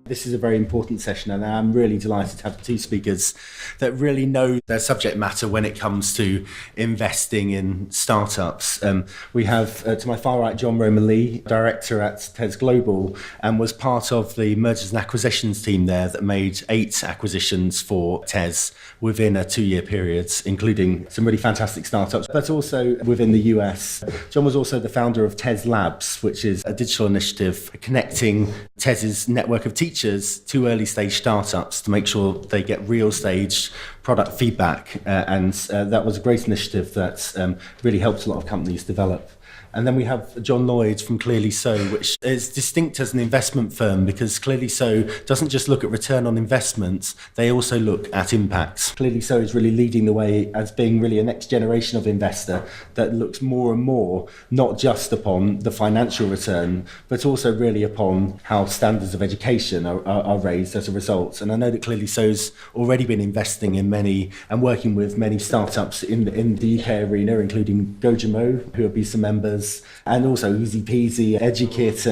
This is a very important session, and I'm really delighted to have two speakers that really know their subject matter when it comes to investing in startups. We have, to my far right, Jon Romer-Lee, director at TES Global, and was part of the mergers and acquisitions team there that made 8 acquisitions for TES within a 2-year period, including some really fantastic startups, but also within the US. Jon was also the founder of TES Labs, which is a digital initiative connecting TES's network of teachers to early stage startups to make sure they get real stage product feedback. And that was a great initiative that really helped a lot of companies develop. And then we have Jon Lloyd from ClearlySo, which is distinct as an investment firm because ClearlySo doesn't just look at return on investment, they also look at impact. ClearlySo is really leading the way as being really a next generation of investor that looks more and more not just upon the financial return, but also really upon how standards of education are raised as a result. And I know that ClearlySo's already been investing in many and working with many startups in the UK arena, including Gojimo, who are BESA members, and also Easy Peasy, EduKit,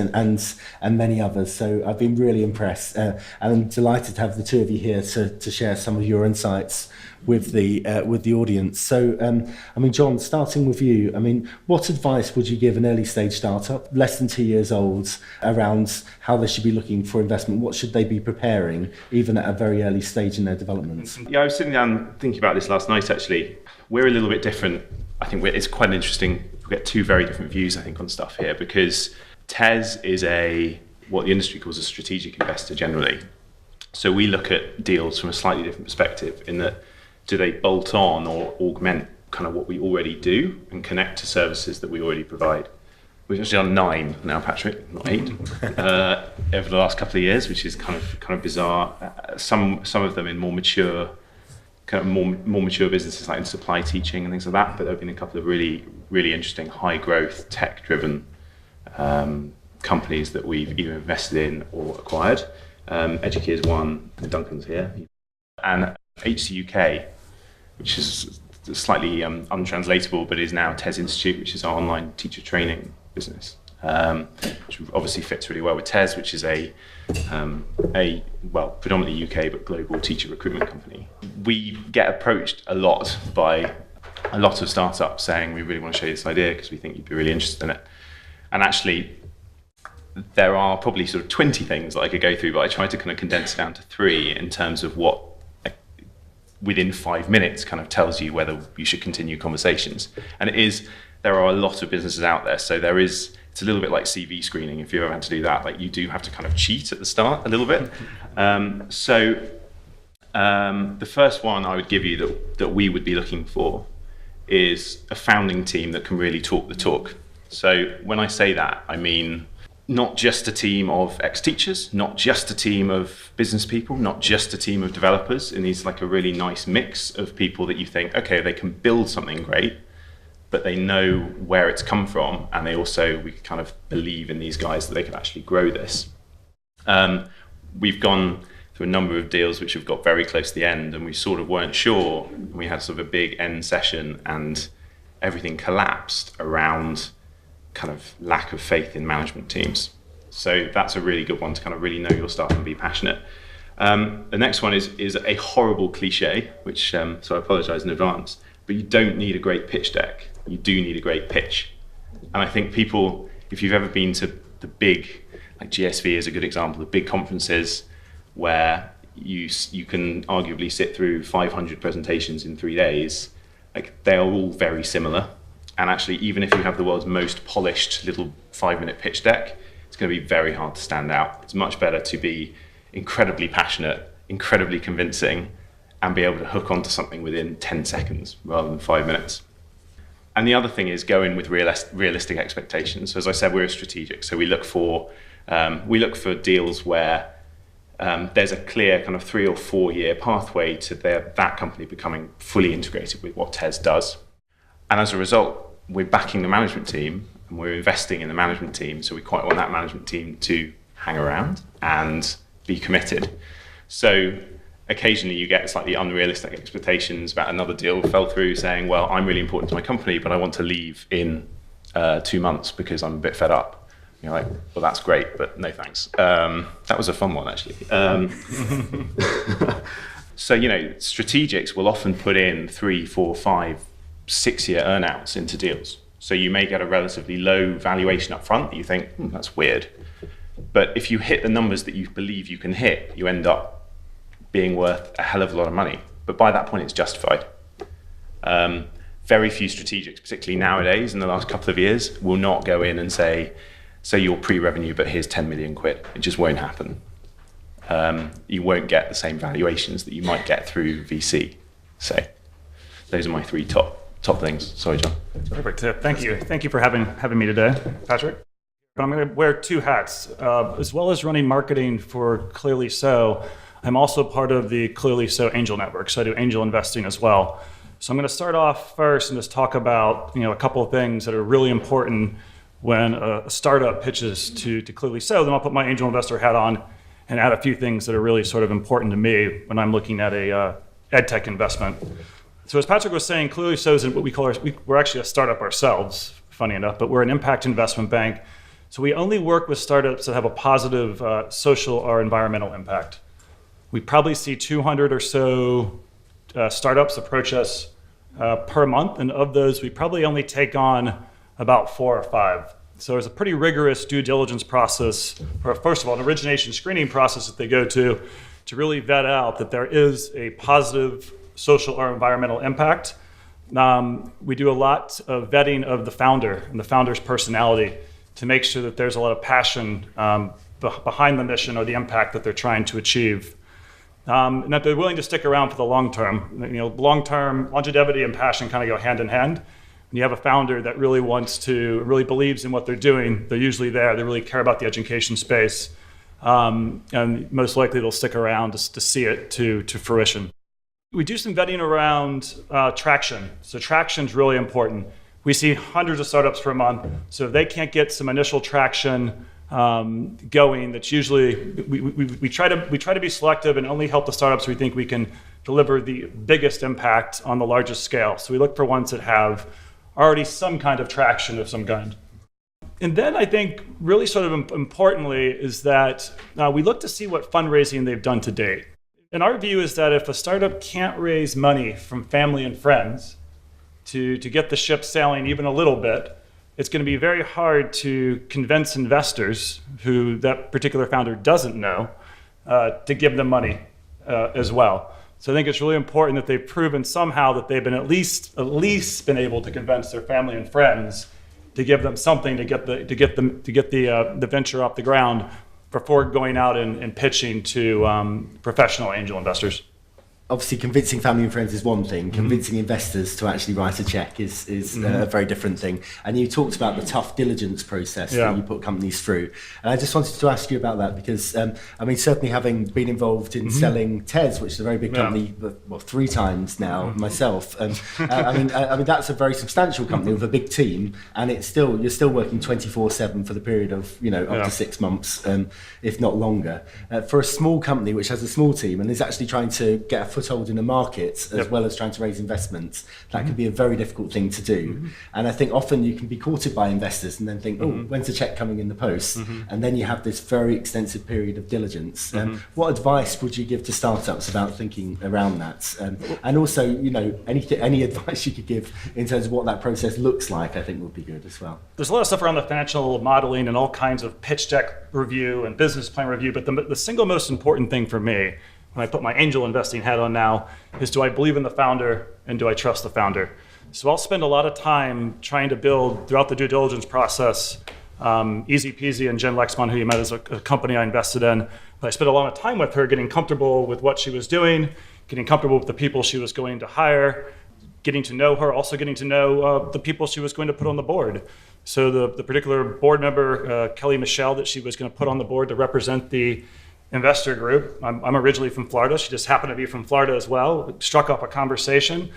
and many others. So I've been really impressed, and I'm delighted to have the two of you here to share some of your insights with the audience. So, Jon, starting with you, what advice would you give an early stage startup, less than 2 years old, around how they should be looking for investment? What should they be preparing, even at a very early stage in their development? Yeah, I was sitting down thinking about this last night, actually. We're a little bit different. I think it's quite an interesting, we get 2 very different views, I think, on stuff here, because TES is what the industry calls a strategic investor generally. So we look at deals from a slightly different perspective in that, do they bolt on or augment kind of what we already do and connect to services that we already provide? We've actually done 9 now, Patrick, not 8, over the last couple of years, which is kind of bizarre. Some of them in more mature businesses like in supply teaching and things like that, but there have been a couple of really, really interesting high growth tech driven companies that we've either invested in or acquired. EduKit is one, Duncan's here, and HCUK, which is slightly untranslatable, but is now TES Institute, which is our online teacher training business, which obviously fits really well with TES, which is a predominantly UK but global teacher recruitment company. We get approached a lot by a lot of startups saying, we really want to show you this idea because we think you'd be really interested in it. And actually, there are probably sort of 20 things that I could go through, but I tried to kind of condense it down to 3 in terms of what within 5 minutes kind of tells you whether you should continue conversations. And there are a lot of businesses out there, so it's a little bit like CV screening. If you ever had to do that, like you do have to kind of cheat at the start a little bit. The first one I would give you that we would be looking for is a founding team that can really talk the talk. So when I say that, I mean not just a team of ex-teachers, not just a team of business people, not just a team of developers. It needs like a really nice mix of people that you think, okay, they can build something great, but they know where it's come from, and we kind of believe in these guys that they can actually grow this. We've gone through a number of deals which have got very close to the end, and we sort of weren't sure. We had sort of a big end session, and everything collapsed around kind of lack of faith in management teams. So that's a really good one to kind of really know your stuff and be passionate. The next one is a horrible cliche, which so I apologize in advance, but you don't need a great pitch deck. You do need a great pitch. And I think people, if you've ever been to the big, like GSV is a good example, the big conferences where you can arguably sit through 500 presentations in 3 days, like they are all very similar. And actually, even if you have the world's most polished little 5-minute pitch deck, it's going to be very hard to stand out. It's much better to be incredibly passionate, incredibly convincing, and be able to hook onto something within 10 seconds rather than 5 minutes. And the other thing is go in with realistic expectations. So as I said, we're strategic. So we look for deals where there's a clear kind of 3 or 4 year pathway to that company becoming fully integrated with what TES does. And as a result, we're backing the management team and we're investing in the management team. So we quite want that management team to hang around and be committed. So occasionally you get slightly unrealistic expectations about another deal fell through saying, well, I'm really important to my company, but I want to leave in 2 months because I'm a bit fed up. You're like, well, that's great, but no thanks. That was a fun one, actually. So, strategics will often put in 3, 4, 5, 6-year earnouts into deals. So you may get a relatively low valuation up front that you think, that's weird. But if you hit the numbers that you believe you can hit, you end up being worth a hell of a lot of money. But by that point, it's justified. Very few strategics, particularly nowadays in the last couple of years, will not go in and say you're pre-revenue, but here's 10 million quid. It just won't happen. You won't get the same valuations that you might get through VC. So those are my 3 top things. Sorry, John. Perfect. Thank you. Thank you for having me today, Patrick. I'm going to wear 2 hats. As well as running marketing for ClearlySo, I'm also part of the ClearlySo Angel Network, so I do angel investing as well. So I'm going to start off first and just talk about a couple of things that are really important when a startup pitches to ClearlySo. Then I'll put my angel investor hat on and add a few things that are really sort of important to me when I'm looking at a EdTech investment. So as Patrick was saying, ClearlySo is what we call we're actually a startup ourselves, funny enough, but we're an impact investment bank. So we only work with startups that have a positive social or environmental impact. We probably see 200 or so startups approach us per month, and of those, we probably only take on about 4 or 5. So there's a pretty rigorous due diligence process, or first of all, an origination screening process that they go to really vet out that there is a positive social or environmental impact. We do a lot of vetting of the founder and the founder's personality to make sure that there's a lot of passion behind the mission or the impact that they're trying to achieve. And that they're willing to stick around for the long term. Long-term longevity and passion kind of go hand in hand. When you have a founder that really really believes in what they're doing, they're usually there. They really care about the education space. And most likely they'll stick around to see it to fruition. We do some vetting around traction. So traction is really important. We see hundreds of startups per month. So if they can't get some initial traction going, that's usually, we try to be selective and only help the startups we think we can deliver the biggest impact on the largest scale. So we look for ones that have already some kind of traction of some kind. And then I think really sort of importantly is that we look to see what fundraising they've done to date. And our view is that if a startup can't raise money from family and friends to get the ship sailing even a little bit, it's going to be very hard to convince investors who that particular founder doesn't know to give them money as well. So I think it's really important that they've proven somehow that they've been at least been able to convince their family and friends to give them something to get the venture off the ground before going out and pitching to professional angel investors. Obviously, convincing family and friends is one thing. Convincing investors to actually write a check is a very different thing. And you talked about the tough diligence process that you put companies through. And I just wanted to ask you about that because, certainly having been involved in selling TES, which is a very big company, 3 times now myself. That's a very substantial company with a big team, and you're still working 24/7 for the period of up to 6 months, if not longer. For a small company which has a small team and is actually trying to get a foothold in the market as well as trying to raise investments, that can be a very difficult thing to do. And I think often you can be courted by investors and then think, when's the check coming in the post? And then you have this very extensive period of diligence. What advice would you give to startups about thinking around that? And also, any advice you could give in terms of what that process looks like, I think would be good as well. There's a lot of stuff around the financial modeling and all kinds of pitch deck review and business plan review, but the single most important thing for me when I put my angel investing hat on now is, do I believe in the founder and do I trust the founder? So I'll spend a lot of time trying to build throughout the due diligence process. Easy Peasy and Jen Lexman, who you met, is a company I invested in. But I spent a lot of time with her getting comfortable with what she was doing, getting comfortable with the people she was going to hire, getting to know her, also getting to know the people she was going to put on the board. So the particular board member, Kelly Michelle, that she was going to put on the board to represent the investor group. I'm originally from Florida. She just happened to be from Florida as well. Struck up a conversation.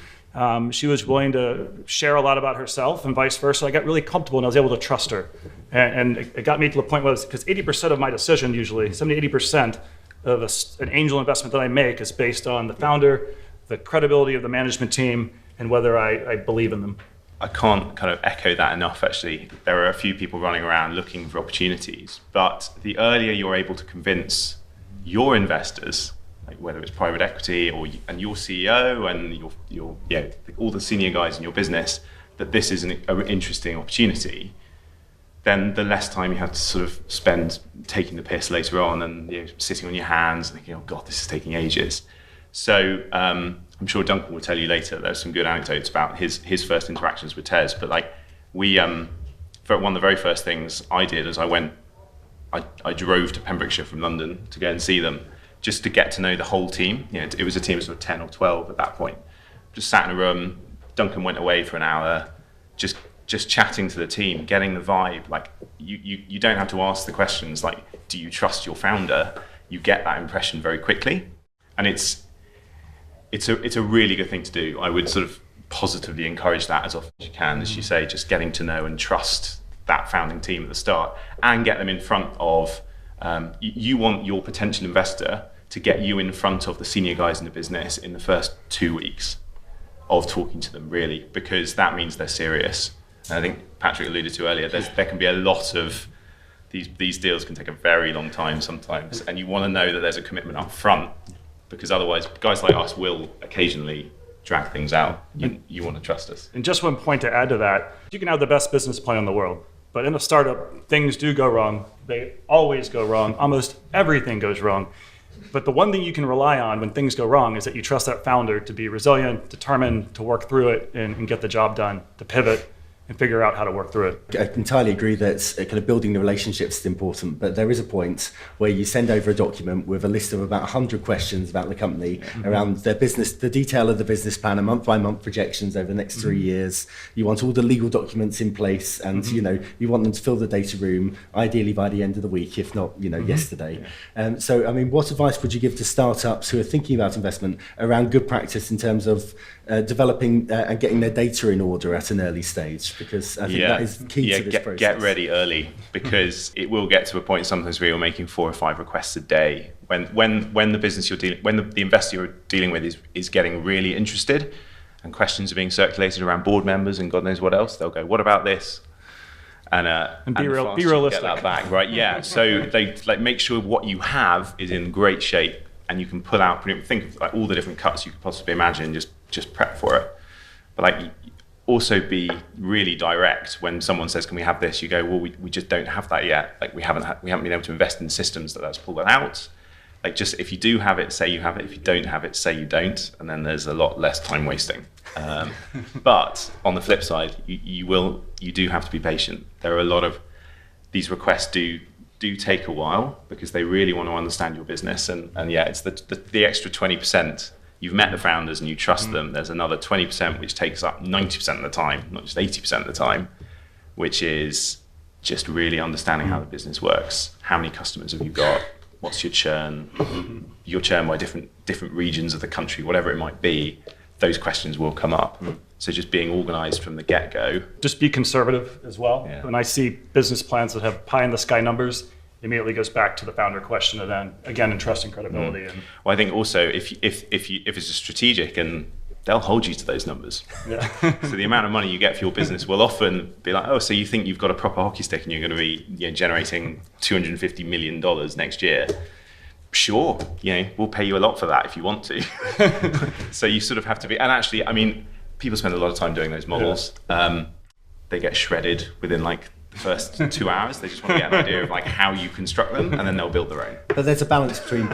She was willing to share a lot about herself and vice versa. I got really comfortable and I was able to trust her. And it got me to the point where, because 80% of my decision usually, 70-80% of an angel investment that I make is based on the founder, the credibility of the management team, and whether I believe in them. I can't kind of echo that enough, actually. There are a few people running around looking for opportunities, but the earlier you're able to convince your investors, like whether it's private equity and your CEO and your all the senior guys in your business, that this is an interesting opportunity, then the less time you have to sort of spend taking the piss later on and sitting on your hands thinking, oh God, this is taking ages. So I'm sure Duncan will tell you later, there's some good anecdotes about his first interactions with TES, but like for one of the very first things I did is I drove to Pembrokeshire from London to go and see them, just to get to know the whole team. It was a team of sort of 10 or 12 at that point. Just sat in a room, Duncan went away for an hour, just chatting to the team, getting the vibe. Like you don't have to ask the questions like, do you trust your founder? You get that impression very quickly. And it's a really good thing to do. I would sort of positively encourage that as often as you can, as you say, just getting to know and trust that founding team at the start and get them in front of, you want your potential investor to get you in front of the senior guys in the business in the first 2 weeks of talking to them, really, because that means they're serious. And I think Patrick alluded to earlier, there can be a lot of, these deals can take a very long time sometimes, and you want to know that there's a commitment up front, because otherwise guys like us will occasionally drag things out. You want to trust us. And just one point to add to that, you can have the best business plan in the world, but in a startup, things do go wrong. They always go wrong. Almost everything goes wrong. But the one thing you can rely on when things go wrong is that you trust that founder to be resilient, determined, to work through it and get the job done, to pivot and figure out how to work through it. I entirely agree that kind of building the relationships is important, but there is a point where you send over a document with a list of about 100 questions about the company, around their business, the detail of the business plan, and month-by-month projections over the next 3 years. You want all the legal documents in place, and you want them to fill the data room, ideally by the end of the week, if not yesterday. So, I mean, what advice would you give to startups who are thinking about investment around good practice in terms of developing and getting their data in order at an early stage? Because I think that is key to this process. Get ready early, because it will get to a point sometimes where you're making 4 or 5 requests a day. When the business you're dealing, when the investor you're dealing with is getting really interested, and questions are being circulated around board members and God knows what else, they'll go, "What about this?" And be realistic. Get that back, right? Yeah. So they make sure what you have is in great shape, and you can pull out. Think of all the different cuts you could possibly imagine. Just prep for it. But also be really direct when someone says, "Can we have this?" You go, "Well, we just don't have that yet. We haven't been able to invest in systems that's pull that out." Just if you do have it, say you have it. If you don't have it, say you don't, and then there's a lot less time wasting. But on the flip side, you do have to be patient. There are a lot of these requests do take a while, because they really want to understand your business, and it's the extra 20%. You've met the founders and you trust them. There's another 20% which takes up 90% of the time, not just 80% of the time, which is just really understanding how the business works. How many customers have you got? What's your churn? Your churn by different regions of the country, whatever it might be. Those questions will come up. So just being organized from the get-go. Just be conservative as well. Yeah. When I see business plans that have pie in the sky numbers, immediately goes back to the founder question, and then again in trust and credibility. Well, I think also if it's a strategic, and they'll hold you to those numbers. Yeah. So the amount of money you get for your business will often be like, oh, so you think you've got a proper hockey stick and you're going to be generating $250 million next year? Sure, we'll pay you a lot for that if you want to. So you sort of have to be, and actually, I mean, people spend a lot of time doing those models. Yeah. They get shredded within first 2 hours. They just want to get an idea of how you construct them, and then they'll build their own. But there's a balance between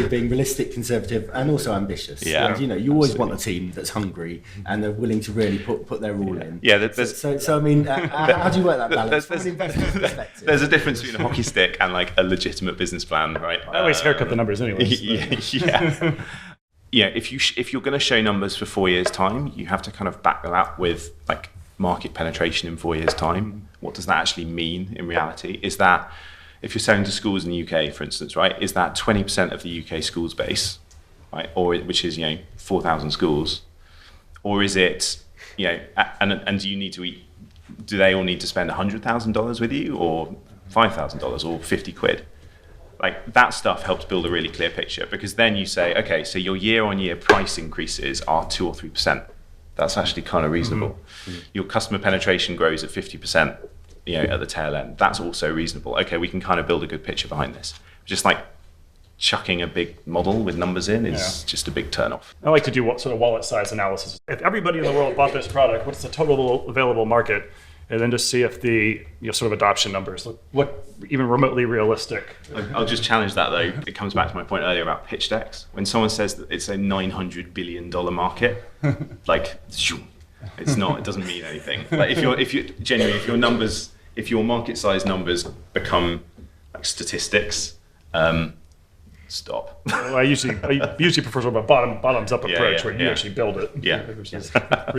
being realistic, conservative, and also ambitious. Yeah, and you always want a team that's hungry and they're willing to really put their all in. Yeah, so I mean, how do you work that balance from an investor's perspective? There's a difference between a hockey stick and a legitimate business plan, right? I always haircut the numbers anyways. Yeah. If you're going to show numbers for 4 years' time, you have to kind of back them up with market penetration in 4 years' time. What does that actually mean in reality? Is that, if you're selling to schools in the UK, for instance, right, is that 20% of the UK schools base, right, or which is 4,000 schools, or is it and do they all need to spend $100,000 with you, or $5,000, or 50 quid? That stuff helps build a really clear picture, because then you say, okay, so your year-on-year price increases are 2 or 3%. That's actually kind of reasonable. Your customer penetration grows at 50%, at the tail end. That's also reasonable. Okay, we can kind of build a good picture behind this. Just like chucking a big model with numbers in is just a big turnoff. I like to do sort of wallet size analysis. If everybody in the world bought this product, what's the total available market? And then just see if the sort of adoption numbers look even remotely realistic. I'll just challenge that though. It comes back to my point earlier about pitch decks. When someone says that it's a $900 billion market, like, it's not. It doesn't mean anything. Like if your market size numbers become like statistics, stop. Well, I usually prefer sort of a bottoms up approach where you actually build it. Yeah.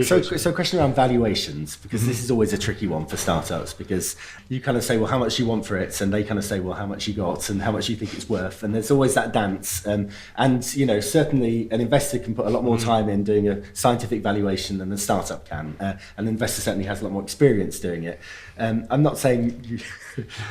So question around valuations, because this is always a tricky one for startups, because you kind of say, well, how much you want for it, and they kind of say, well, how much you got and how much you think it's worth, and there's always that dance. And certainly an investor can put a lot more time in doing a scientific valuation than a startup can. An investor certainly has a lot more experience doing it. I'm not saying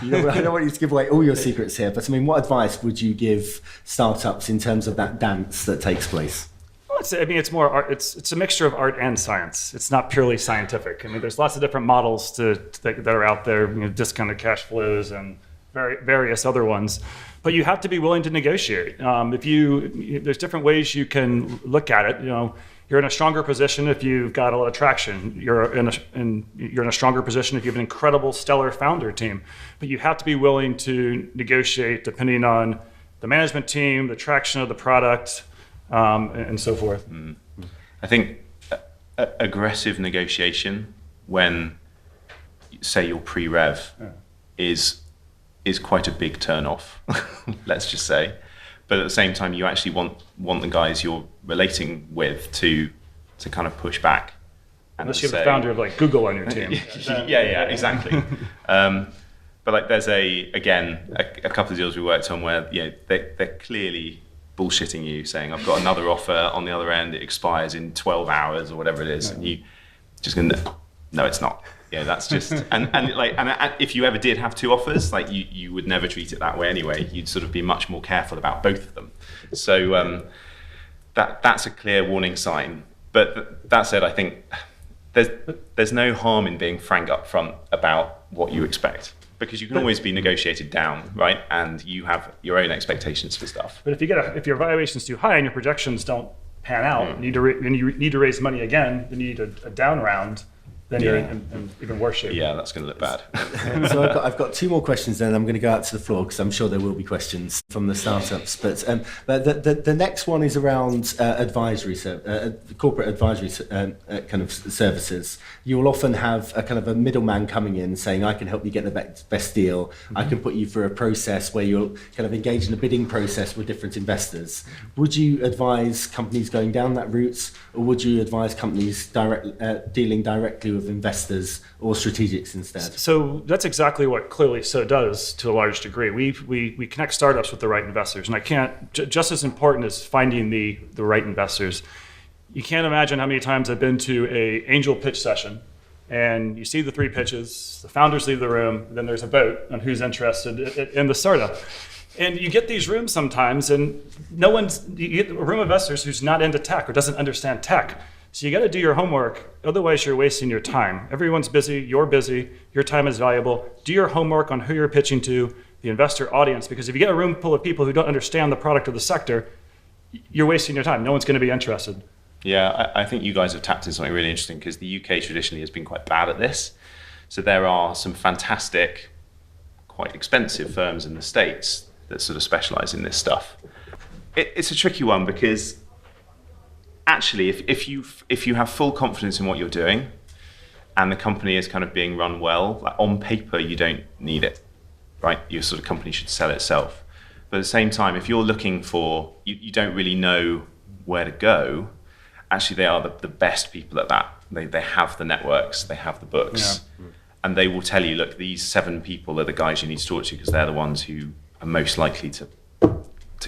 I don't want you to give away all your secrets here, but I mean, what advice would you give startups in terms of that dance that takes place? Well, it's more art. It's a mixture of art and science. It's not purely scientific. I mean, there's lots of different models that are out there, discounted cash flows and various other ones. But you have to be willing to negotiate. There's different ways you can look at it. You're in a stronger position if you've got a lot of traction. You're in a stronger position if you have an incredible, stellar founder team. But you have to be willing to negotiate depending on the management team, the traction of the product, and so forth. I think aggressive negotiation when, say, you're pre-rev is quite a big turn-off, let's just say. But at the same time, you actually want the guys you're relating with to kind of push back. Unless you have the founder of like Google on your team. Yeah, exactly. But like there's a couple of deals we worked on where they're clearly bullshitting you, saying I've got another offer on the other end, it expires in 12 hours or whatever it is, and you just go, no, it's not. That's just and if you ever did have two offers, like you would never treat it that way anyway. You'd sort of be much more careful about both of them. So that's a clear warning sign. But that said, I think there's no harm in being frank up front about what you expect, because you can always be negotiated down, right? And you have your own expectations for stuff. But if your valuation's too high and your projections don't pan out, and you need to raise money again, then you need a down round. Then you're in even worse shape. Yeah, that's going to look bad. So I've got two more questions, then I'm going to go out to the floor because I'm sure there will be questions from the startups. But the next one is around corporate advisory kind of services. You will often have a kind of a middleman coming in saying, I can help you get the best deal. I can put you through a process where you'll kind of engage in a bidding process with different investors. Would you advise companies going down that route, or would you advise companies dealing directly with investors or strategics instead? So that's exactly what ClearlySo does to a large degree. We connect startups with the right investors, and just as important as finding the right investors. You can't imagine how many times I've been to a angel pitch session, and you see the three pitches, the founders leave the room, then there's a vote on who's interested in the startup. And you get these rooms sometimes, and you get a room of investors who's not into tech or doesn't understand tech. So you got to do your homework, otherwise you're wasting your time. Everyone's busy, you're busy, your time is valuable. Do your homework on who you're pitching to, the investor audience, because if you get a room full of people who don't understand the product or the sector, you're wasting your time. No one's going to be interested. Yeah, I think you guys have tapped into something really interesting, because the UK traditionally has been quite bad at this. So there are some fantastic, quite expensive firms in the States that sort of specialize in this stuff. It's a tricky one, because actually, if you have full confidence in what you're doing and the company is kind of being run well, like on paper, you don't need it, right? Your sort of company should sell itself. But at the same time, if you're looking for, you don't really know where to go, actually they are the best people at that. They have the networks, they have the books, and they will tell you, look, these 7 people are the guys you need to talk to, because they're the ones who are most likely to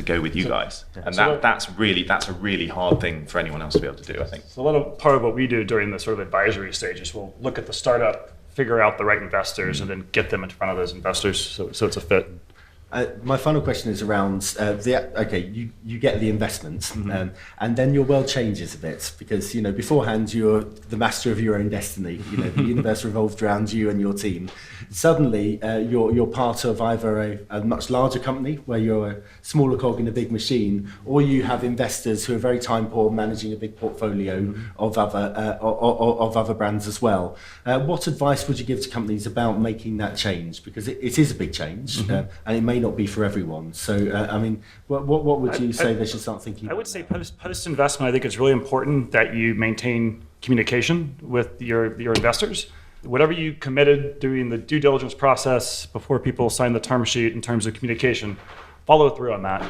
go with you guys. And that's a really hard thing for anyone else to be able to do, I think. So a little part of what we do during the sort of advisory stages, we'll look at the startup, figure out the right investors, and then get them in front of those investors so it's a fit. My final question is around you get the investments, and then your world changes a bit because beforehand you're the master of your own destiny. The universe revolved around you and your team. Suddenly, you're part of either a much larger company where you're a smaller cog in a big machine, or you have investors who are very time poor, managing a big portfolio of other brands as well. What advice would you give to companies about making that change? Because it is a big change, and it may not be for everyone. So, what would you say they should start thinking about? I would say post-investment, I think it's really important that you maintain communication with your investors. Whatever you committed during the due diligence process before people sign the term sheet in terms of communication, follow through on that.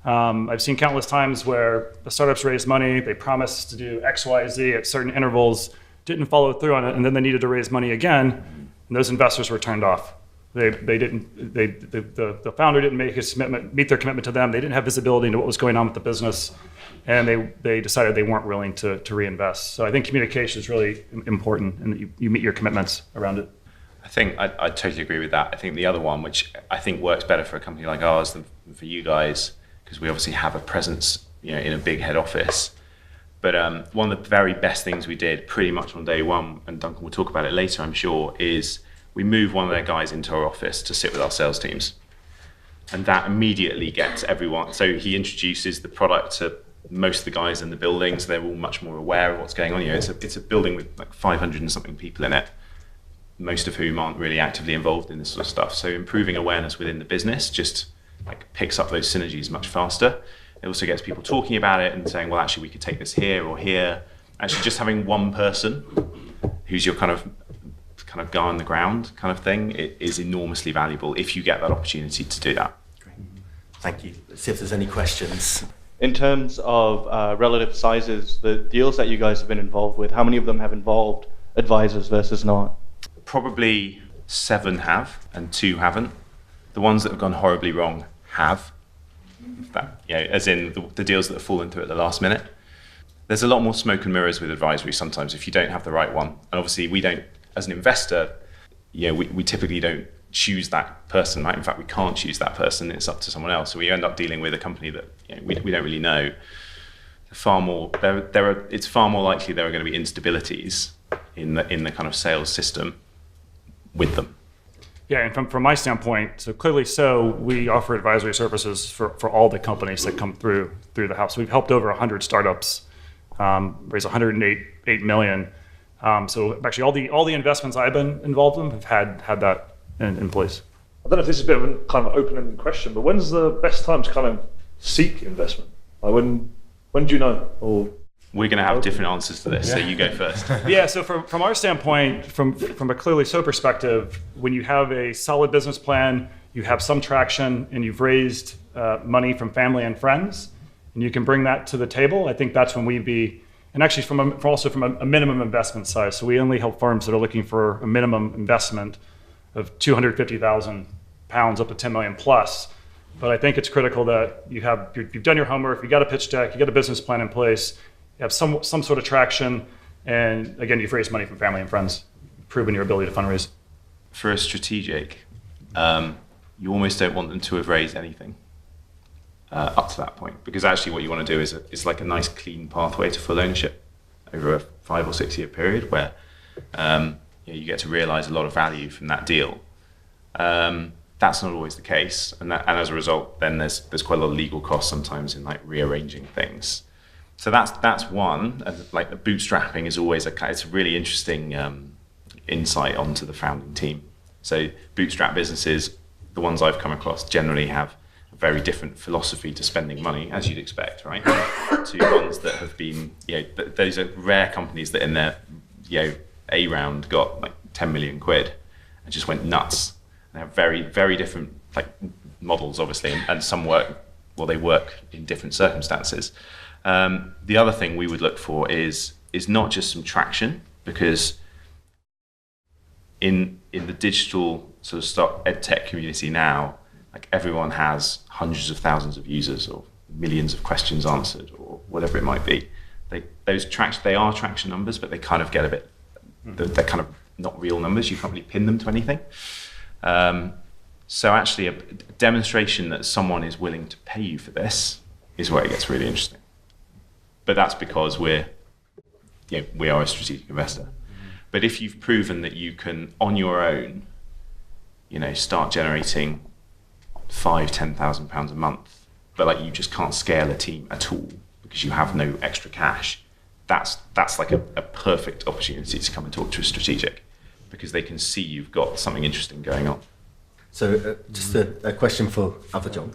I've seen countless times where the startups raised money, they promised to do X, Y, Z at certain intervals, didn't follow through on it, and then they needed to raise money again, and those investors were turned off. The founder didn't meet their commitment to them. They didn't have visibility into what was going on with the business, and they decided they weren't willing to reinvest. So I think communication is really important, and that you meet your commitments around it. I think I totally agree with that. I think the other one, which I think works better for a company like ours than for you guys, because we obviously have a presence, in a big head office. But one of the very best things we did pretty much on day one, and Duncan will talk about it later, I'm sure, is we move one of their guys into our office to sit with our sales teams. And that immediately gets everyone. So he introduces the product to most of the guys in the building, so they're all much more aware of what's going on. It's a building with like 500 and something people in it, most of whom aren't really actively involved in this sort of stuff. So improving awareness within the business just picks up those synergies much faster. It also gets people talking about it and saying, well, actually, we could take this here or here. Actually, just having one person who's your kind of guy on the ground kind of thing, it is enormously valuable if you get that opportunity to do that. Great. Thank you. Let's see if there's any questions. In terms of relative sizes, the deals that you guys have been involved with, how many of them have involved advisors versus not? Probably 7 have and 2 haven't. The ones that have gone horribly wrong have. That, as in the deals that have fallen through at the last minute. There's a lot more smoke and mirrors with advisory sometimes if you don't have the right one. And obviously we don't, as an investor, we typically don't choose that person, right? In fact, we can't choose that person. It's up to someone else. So we end up dealing with a company that we don't really know. It's far more likely there are going to be instabilities in the kind of sales system with them. Yeah, and from my standpoint, so ClearlySo, we offer advisory services for all the companies that come through the house. We've helped over 100 startups raise 108 million. So actually, all the investments I've been involved in have had that in place. I don't know if this is a bit of a kind of open-ended question, but when's the best time to kind of seek investment? Like when do you know? Or we're going to have different answers to this, so you go first. Yeah, so from our standpoint, from a ClearlySo perspective, when you have a solid business plan, you have some traction, and you've raised money from family and friends, and you can bring that to the table, I think that's when we'd be, and actually from a minimum investment size. So we only help firms that are looking for a minimum investment of £250,000 up to 10 million plus. But I think it's critical that you've done your homework, you got a pitch deck, you got a business plan in place, you have some sort of traction, and again, you've raised money from family and friends, proven your ability to fundraise. For a strategic, you almost don't want them to have raised anything up to that point, because actually what you want to do is like a nice clean pathway to full ownership over a 5 or 6 year period where you get to realize a lot of value from that deal. That's not always the case, and as a result, then there's quite a lot of legal costs sometimes in like rearranging things. So that's one. Like the bootstrapping is always it's a really interesting insight onto the founding team. So bootstrap businesses, the ones I've come across, generally have a very different philosophy to spending money, as you'd expect, right? To ones that have been, those are rare companies that in their, A round got like 10 million quid and just went nuts. They have very, very different like models, obviously, and some they work in different circumstances. The other thing we would look for is not just some traction, because in the digital sort of EdTech community now, like everyone has hundreds of thousands of users or millions of questions answered or whatever it might be. They are traction numbers, but they kind of get a bit, they're kind of not real numbers. You can't really pin them to anything. So actually a demonstration that someone is willing to pay you for this is where it gets really interesting. But that's because we are a strategic investor. But if you've proven that you can, on your own, start generating £5,000-10,000 a month, but like you just can't scale a team at all because you have no extra cash, that's like a perfect opportunity to come and talk to a strategic, because they can see you've got something interesting going on. So just a question for other John,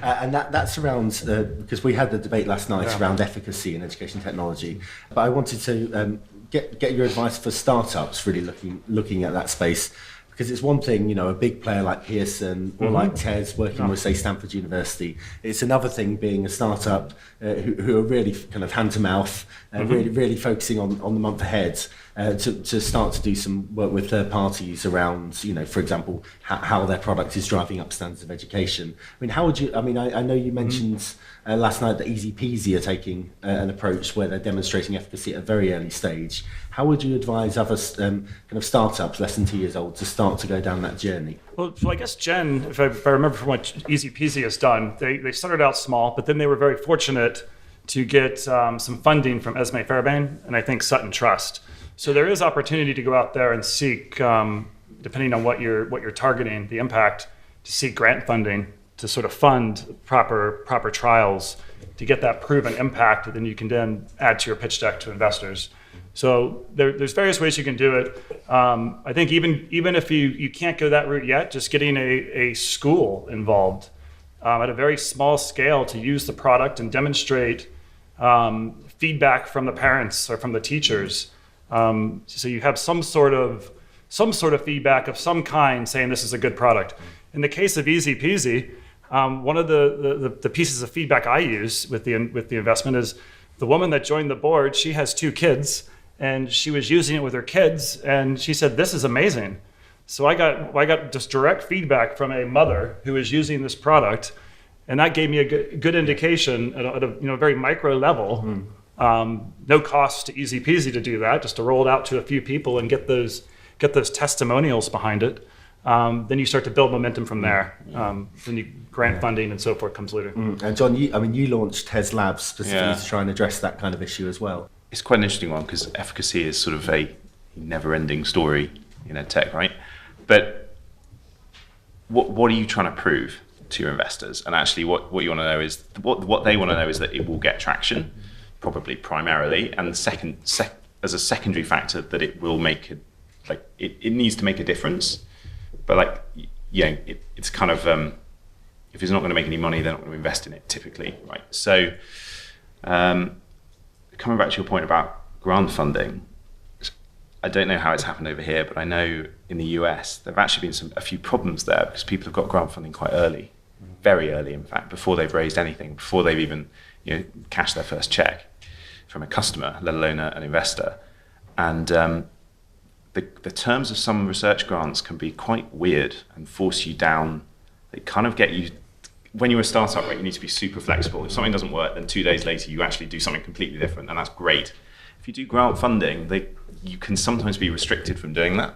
and that's around, because we had the debate last night around efficacy in education technology, but I wanted to get your advice for startups really looking at that space. Because it's one thing, a big player like Pearson or like TES working with, say, Stanford University. It's another thing being a startup who are really kind of hand to mouth, really focusing on the month ahead to start to do some work with third parties around, for example, how their product is driving up standards of education. I mean, how would you? I mean, I know you mentioned last night that Easy Peasy are taking an approach where they're demonstrating efficacy at a very early stage. How would you advise other kind of startups less than 2 years old to start to go down that journey? Well, I guess Jen, if I remember from what Easy Peasy has done, they started out small, but then they were very fortunate to get some funding from Esme Fairbairn and I think Sutton Trust. So there is opportunity to go out there and seek, depending on what you're targeting, the impact, to seek grant funding to sort of fund proper trials to get that proven impact that then you can then add to your pitch deck to investors. So there's various ways you can do it. I think even if you can't go that route yet, just getting a school involved at a very small scale to use the product and demonstrate feedback from the parents or from the teachers. So you have some sort of feedback of some kind saying this is a good product. In the case of Easy Peasy, one of the pieces of feedback I use with the investment is the woman that joined the board. She has 2 kids. And she was using it with her kids, and she said, "This is amazing." So I got just direct feedback from a mother who was using this product, and that gave me a good indication at a very micro level. No cost to Easy Peasy to do that, just to roll it out to a few people and get those testimonials behind it. Then you start to build momentum from there. Then grant funding and so forth comes later. And John, you launched TES Labs specifically to try and address that kind of issue as well. It's quite an interesting one because efficacy is sort of a never-ending story in EdTech, right? But what are you trying to prove to your investors? And actually what you want to know is, what they want to know is that it will get traction, probably primarily, and as a secondary factor that it will make it needs to make a difference. But it's kind of, if it's not going to make any money, they're not going to invest in it typically, right? So coming back to your point about grant funding, I don't know how it's happened over here, but I know in the US there have actually been a few problems there because people have got grant funding quite early, very early in fact, before they've raised anything, before they've even cashed their first check from a customer, let alone an investor. And the terms of some research grants can be quite weird and force you down. They kind of get you. When you're a startup, right, you need to be super flexible. If something doesn't work, then 2 days later you actually do something completely different, and that's great. If you do grant funding, you can sometimes be restricted from doing that,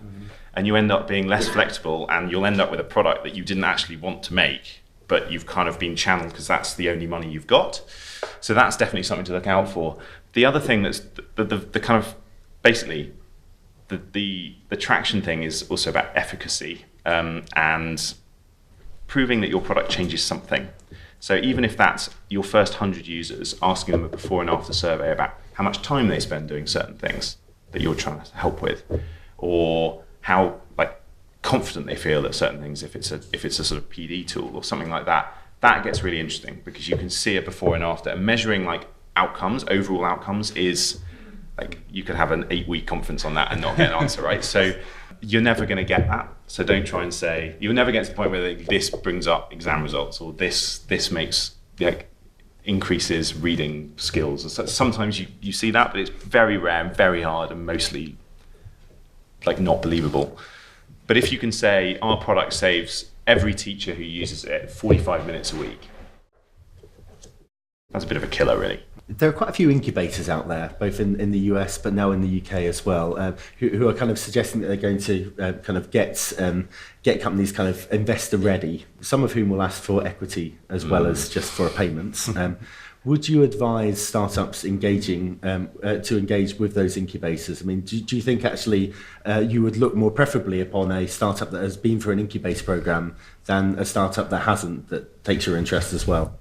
and you end up being less flexible, and you'll end up with a product that you didn't actually want to make, but you've kind of been channeled because that's the only money you've got. So that's definitely something to look out for. The other thing that's the kind of basically the traction thing is also about efficacy and proving that your product changes something. So even if that's your first 100 users, asking them a before and after survey about how much time they spend doing certain things that you're trying to help with, or how confident they feel at certain things, if it's a sort of PD tool or something like that, that gets really interesting because you can see a before and after. And measuring outcomes, overall outcomes, is you could have an 8-week conference on that and not get an answer, right? So you're never going to get that. So don't try and say, you'll never get to the point where this brings up exam results, or this makes increases reading skills. So sometimes you see that, but it's very rare and very hard and mostly not believable. But if you can say our product saves every teacher who uses it 45 minutes a week, that's a bit of a killer, really. There are quite a few incubators out there, both in the US but now in the UK as well, who are kind of suggesting that they're going to kind of get companies kind of investor ready, some of whom will ask for equity as well as just for a payment. Would you advise startups engaging to engage with those incubators? I mean, do you think actually you would look more preferably upon a startup that has been for an incubator program than a startup that hasn't, that takes your interest as well?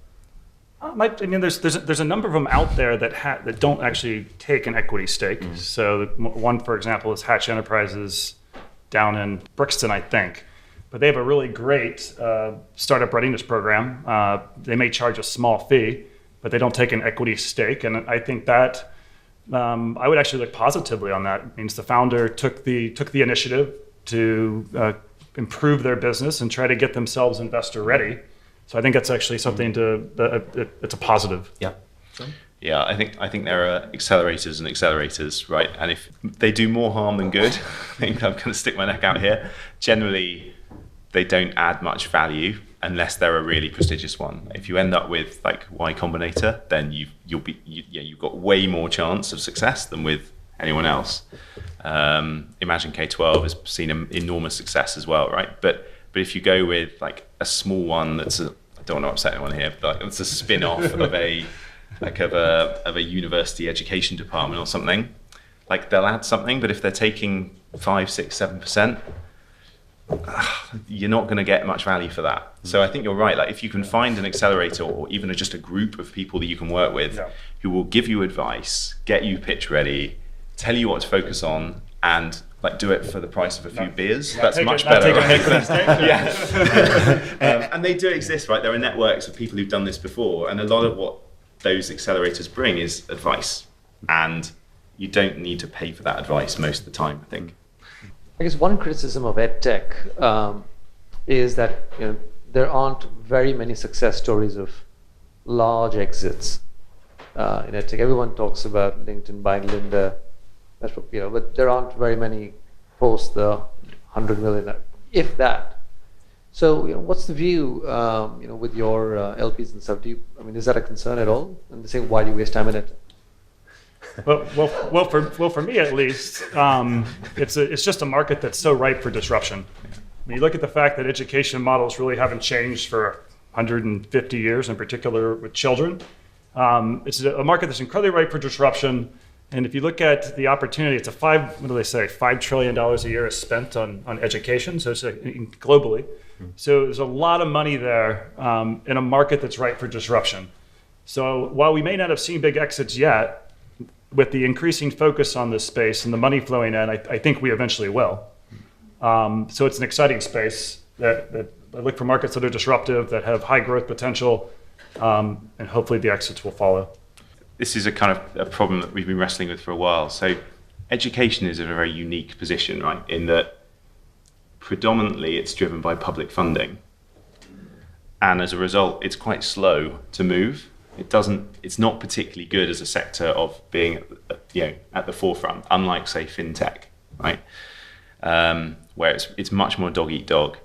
I mean, there's a number of them out there that don't actually take an equity stake. So one, for example, is Hatch Enterprises down in Brixton, I think. But they have a really great startup readiness program. They may charge a small fee, but they don't take an equity stake. And I think that I would actually look positively on that. It means the founder took the initiative to improve their business and try to get themselves investor ready. So I think that's actually something it's a positive. Yeah. Yeah, I think there are accelerators and accelerators, right? And if they do more harm than good, I think I'm going to stick my neck out here. Generally, they don't add much value unless they're a really prestigious one. If you end up with like Y Combinator, then you've got way more chance of success than with anyone else. Imagine K-12 has seen an enormous success as well, right? But if you go with like a small one that's I don't want to upset anyone here, but like, it's a spin-off of a university education department or something, like they'll add something, but if they're taking 5, 6, 7%, you're not going to get much value for that. So I think you're right. Like if you can find an accelerator or even just a group of people that you can work with who will give you advice, get you pitch ready, tell you what to focus on, and like do it for the price of a few beers. That's much better. And they do exist, right? There are networks of people who've done this before, and a lot of what those accelerators bring is advice, and you don't need to pay for that advice most of the time, I think. I guess one criticism of EdTech is that there aren't very many success stories of large exits in EdTech. Everyone talks about LinkedIn buying Lynda. That's what, but there aren't very many post the 100 million, if that. So, what's the view, with your LPs and stuff? Is that a concern at all? And they say, why do you waste time in it? Well, for me at least, it's just a market that's so ripe for disruption. When you look at the fact that education models really haven't changed for 150 years, in particular with children, it's a market that's incredibly ripe for disruption. And if you look at the opportunity, it's $5 trillion a year is spent on education, so it's globally. So there's a lot of money there in a market that's ripe for disruption. So while we may not have seen big exits yet, with the increasing focus on this space and the money flowing in, I think we eventually will. So it's an exciting space that I look for markets that are disruptive, that have high growth potential, and hopefully the exits will follow. This is a kind of a problem that we've been wrestling with for a while. So education is in a very unique position, right? In that predominantly it's driven by public funding. And as a result, it's quite slow to move. It's not particularly good as a sector of being, at the forefront, unlike say fintech, right? Where it's much more dog eat dog.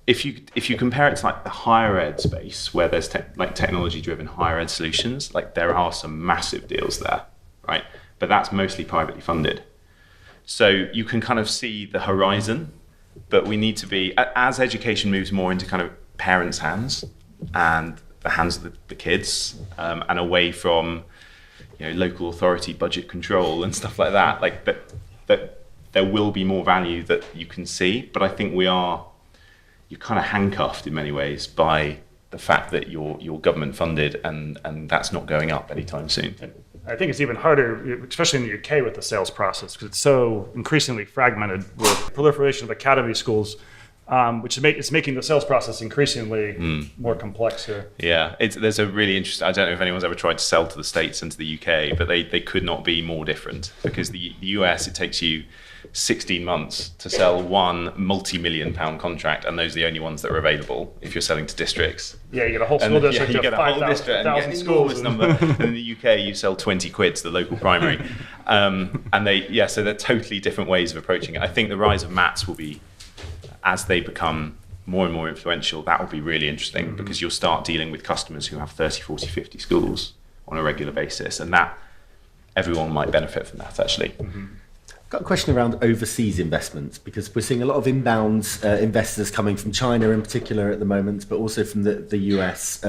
If you compare it to like the higher ed space, where there's technology-driven higher ed solutions, like there are some massive deals there, right? But that's mostly privately funded. So you can kind of see the horizon, but we need to be, as education moves more into kind of parents' hands and the hands of the kids, and away from local authority budget control and stuff like that, like that there will be more value that you can see. But I think you're kind of handcuffed in many ways by the fact that you're government funded and that's not going up anytime soon. I think it's even harder, especially in the UK, with the sales process, because it's so increasingly fragmented with the proliferation of academy schools, which is making the sales process increasingly more complex here. Yeah, there's a really interesting, I don't know if anyone's ever tried to sell to the States and to the UK, but they could not be more different, because the US, it takes you 16 months to sell one multi-million-pound contract, and those are the only ones that are available if you're selling to districts. Yeah, you get a whole school district, you get a whole district and you get an enormous number. And in the UK, you sell 20 quid to the local primary. So they're totally different ways of approaching it. I think the rise of MATs will be, as they become more and more influential, that will be really interesting, because you'll start dealing with customers who have 30, 40, 50 schools on a regular basis, and that everyone might benefit from that actually. Got a question around overseas investments, because we're seeing a lot of inbound investors coming from China in particular at the moment, but also from the US.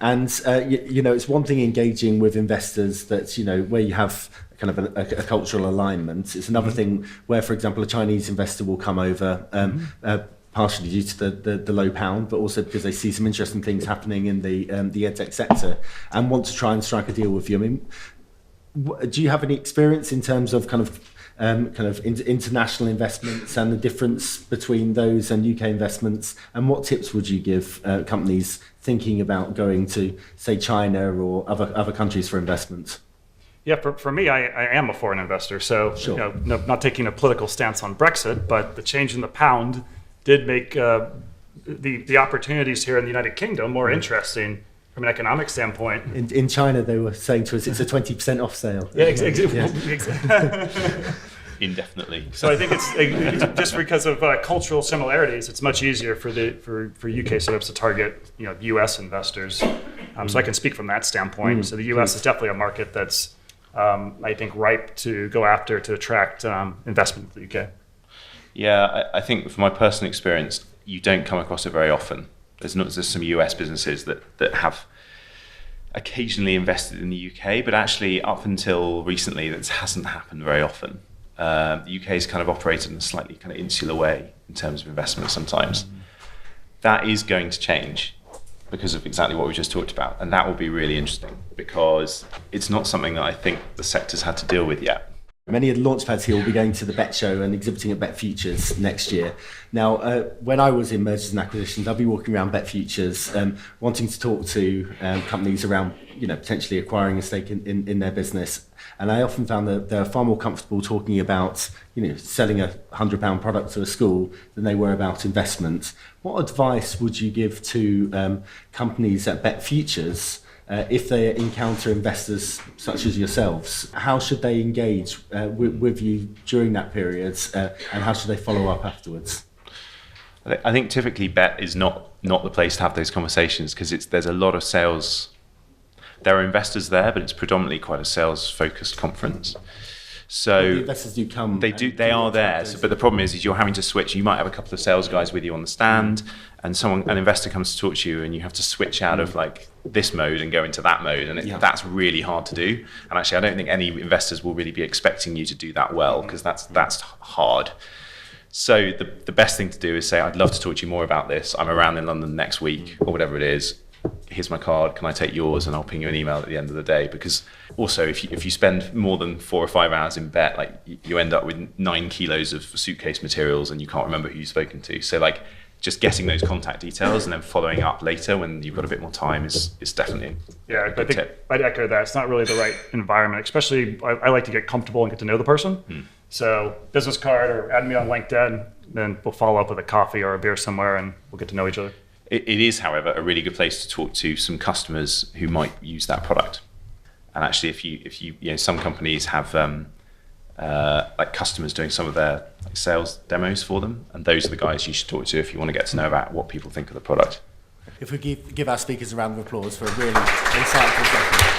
It's one thing engaging with investors that, where you have kind of a cultural alignment. It's another thing where, for example, a Chinese investor will come over, partially due to the low pound, but also because they see some interesting things happening in the EdTech sector and want to try and strike a deal with you. I mean, do you have any experience in terms of international investments and the difference between those and UK investments? And what tips would you give companies thinking about going to, say, China or other countries for investment? Yeah, for me, I am a foreign investor. So, Sure. Not taking a political stance on Brexit, but the change in the pound did make the opportunities here in the United Kingdom more interesting from an economic standpoint. In China, they were saying to us it's a 20% off sale. Yeah, exactly. Indefinitely. So I think it's just because of cultural similarities, it's much easier for UK startups to target US investors. So I can speak from that standpoint. So the US is definitely a market that's I think ripe to go after to attract investment to the UK. Yeah, I think from my personal experience, you don't come across it very often. There's some US businesses that have occasionally invested in the UK, but actually up until recently, that hasn't happened very often. The UK's kind of operated in a slightly kind of insular way in terms of investment sometimes. That is going to change because of exactly what we just talked about, and that will be really interesting because it's not something that I think the sector's had to deal with yet. Many of the launchpads here will be going to the BET show and exhibiting at BET Futures next year. Now, when I was in mergers and acquisitions, I'd be walking around BET Futures wanting to talk to companies around potentially acquiring a stake in their business. And I often found that they're far more comfortable talking about selling a £100 product to a school than they were about investment. What advice would you give to companies at BET Futures if they encounter investors such as yourselves? How should they engage with you during that period, and how should they follow up afterwards? I think typically BET is not the place to have those conversations because there's a lot of sales. There are investors there, but it's predominantly quite a sales-focused conference. So the investors do come. They are there. But the problem is you're having to switch. You might have a couple of sales guys with you on the stand, and an investor comes to talk to you, and you have to switch out of like this mode and go into that mode, and that's really hard to do. And actually, I don't think any investors will really be expecting you to do that well because that's hard. So the best thing to do is say, I'd love to talk to you more about this. I'm around in London next week or whatever it is. Here's my card, can I take yours? And I'll ping you an email at the end of the day. Because also if you spend more than 4 or 5 hours in BET, like you end up with 9 kilos of suitcase materials and you can't remember who you've spoken to. So like just getting those contact details and then following up later when you've got a bit more time is definitely a good tip. I'd echo that. It's not really the right environment, especially I like to get comfortable and get to know the person. So business card or add me on LinkedIn, then we'll follow up with a coffee or a beer somewhere and we'll get to know each other. It is, however, a really good place to talk to some customers who might use that product. And actually, if you some companies have like customers doing some of their sales demos for them, and those are the guys you should talk to if you want to get to know about what people think of the product. If we give our speakers a round of applause for a really insightful session.